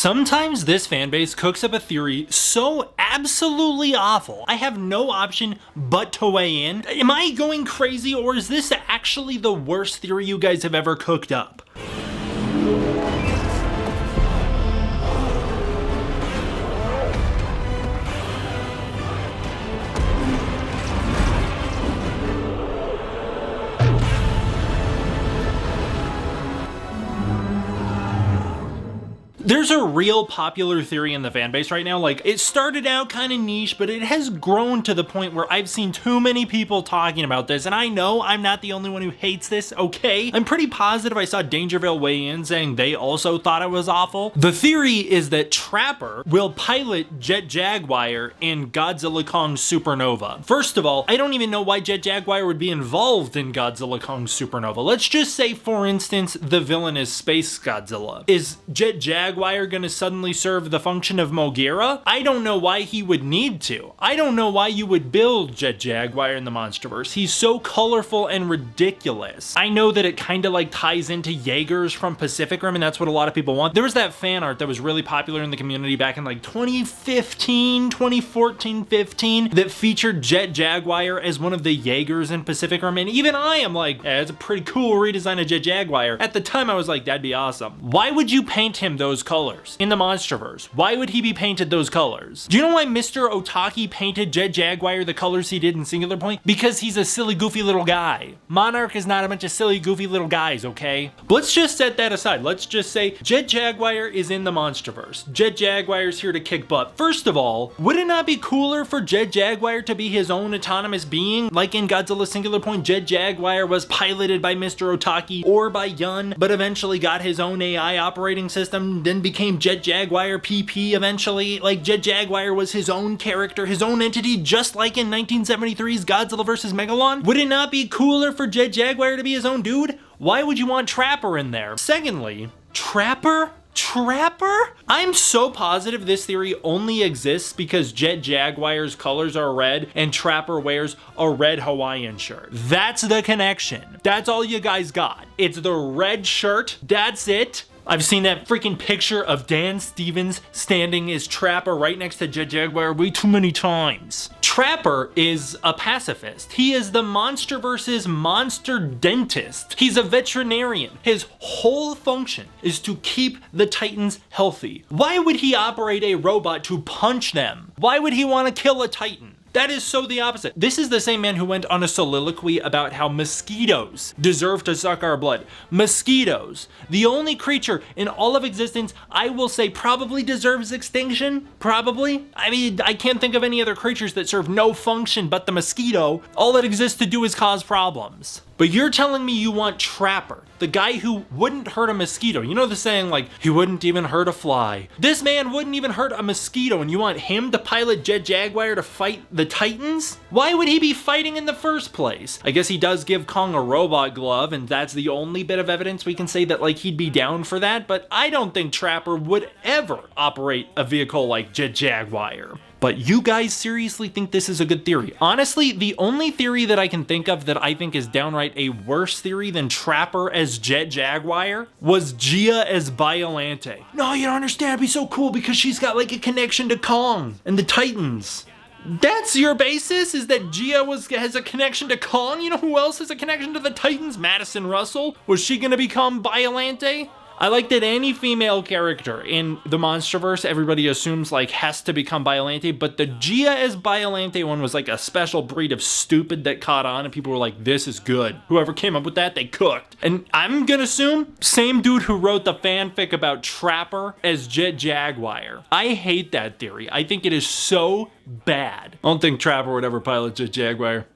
Sometimes this fanbase cooks up a theory so absolutely awful, I have no option but to weigh in. Am I going crazy, or is this actually the worst theory you guys have ever cooked up? There's a real popular theory in the fanbase right now. Like, it started out kind of niche, but it has grown to the point where I've seen too many people talking about this, and I know I'm not the only one who hates this, okay? I'm pretty positive I saw Dangerville weigh in saying they also thought it was awful. The theory is that Trapper will pilot Jet Jaguar in Godzilla Kong Supernova. First of all, I don't even know why Jet Jaguar would be involved in Godzilla Kong Supernova. Let's just say, for instance, the villain is Space Godzilla. Is Jet Jaguar gonna suddenly serve the function of Mogira? I don't know why he would need to. I don't know why you would build Jet Jaguar in the MonsterVerse. He's so colorful and ridiculous. I know that it kind of like ties into Jaegers from Pacific Rim, and that's what a lot of people want. There was that fan art that was really popular in the community back in like 2014, 15, that featured Jet Jaguar as one of the Jaegers in Pacific Rim, and even I am like, it's a pretty cool redesign of Jet Jaguar. At the time I was like, that'd be awesome. Why would you paint him those colors in the MonsterVerse? Why would he be painted those colors? Do you know why Mr. Otaki painted Jet Jaguar the colors he did in Singular Point? Because he's a silly, goofy little guy. Monarch is not a bunch of silly, goofy little guys, okay? But let's just set that aside. Let's just say Jet Jaguar is in the MonsterVerse. Jet Jaguar is here to kick butt. First of all, would it not be cooler for Jet Jaguar to be his own autonomous being? Like in Godzilla Singular Point, Jet Jaguar was piloted by Mr. Otaki or by Yun, but eventually got his own AI operating system, then became Jet Jaguar PP eventually. Like, Jet Jaguar was his own character, his own entity, just like in 1973's Godzilla vs. Megalon. Would it not be cooler for Jet Jaguar to be his own dude? Why would you want Trapper in there? Secondly, Trapper? I'm so positive this theory only exists because Jet Jaguar's colors are red and Trapper wears a red Hawaiian shirt. That's the connection. That's all you guys got. It's the red shirt. That's it. I've seen that freaking picture of Dan Stevens standing as Trapper right next to Jet Jaguar way too many times. Trapper is a pacifist. He is the MonsterVerse's monster dentist. He's a veterinarian. His whole function is to keep the Titans healthy. Why would he operate a robot to punch them? Why would he want to kill a Titan? That is so the opposite. This is the same man who went on a soliloquy about how mosquitoes deserve to suck our blood. Mosquitoes, the only creature in all of existence I will say probably deserves extinction. Probably. I mean, I can't think of any other creatures that serve no function but the mosquito. All it exists to do is cause problems. But you're telling me you want Trapper, the guy who wouldn't hurt a mosquito. You know the saying, like, he wouldn't even hurt a fly. This man wouldn't even hurt a mosquito, and you want him to pilot Jet Jaguar to fight the Titans? Why would he be fighting in the first place? I guess he does give Kong a robot glove, and that's the only bit of evidence we can say that, like, he'd be down for that, but I don't think Trapper would ever operate a vehicle like Jet Jaguar. But you guys seriously think this is a good theory? Honestly, the only theory that I can think of that I think is downright a worse theory than Trapper as Jet Jaguar was Gia as Biolante. No, you don't understand. It'd be so cool because she's got like a connection to Kong and the Titans. That's your basis? Is that Gia has a connection to Kong? You know who else has a connection to the Titans? Madison Russell? Was she gonna become Biolante? I like that any female character in the MonsterVerse, everybody assumes like has to become Biolante, but the Gia as Biolante one was like a special breed of stupid that caught on and people were like, this is good. Whoever came up with that, they cooked. And I'm gonna assume, same dude who wrote the fanfic about Trapper as Jet Jaguar. I hate that theory. I think it is so bad. I don't think Trapper would ever pilot Jet Jaguar.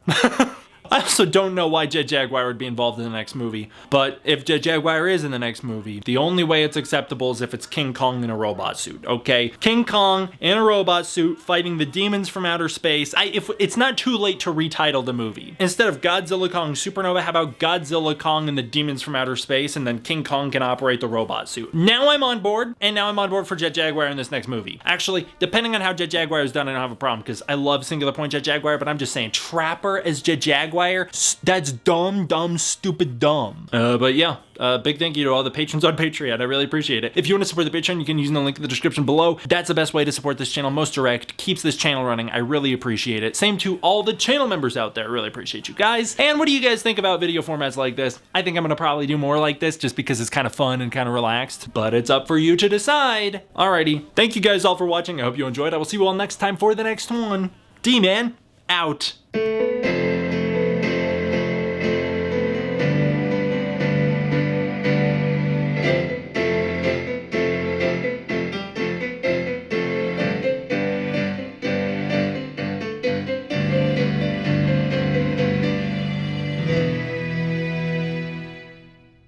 I also don't know why Jet Jaguar would be involved in the next movie, but if Jet Jaguar is in the next movie, the only way it's acceptable is if it's King Kong in a robot suit, okay? King Kong in a robot suit fighting the demons from outer space. If it's not too late to retitle the movie. Instead of Godzilla Kong Supernova, how about Godzilla Kong and the demons from outer space, and then King Kong can operate the robot suit. Now I'm on board, and now I'm on board for Jet Jaguar in this next movie. Actually, depending on how Jet Jaguar is done, I don't have a problem, because I love Singular Point Jet Jaguar, but I'm just saying, Trapper as Jet Jaguar Jaguar. That's dumb, stupid dumb. But yeah, big thank you to all the patrons on Patreon. I really appreciate it. If you want to support the Patreon, you can use the link in the description below. That's the best way to support this channel, most direct, keeps this channel running. I really appreciate it. Same to all the channel members out there. Really appreciate you guys. And what do you guys think about video formats like this? I think I'm gonna probably do more like this just because it's kind of fun and kind of relaxed, but it's up for you to decide. Alrighty, thank you guys all for watching. I hope you enjoyed. I will see you all next time for the next one. D-Man, out.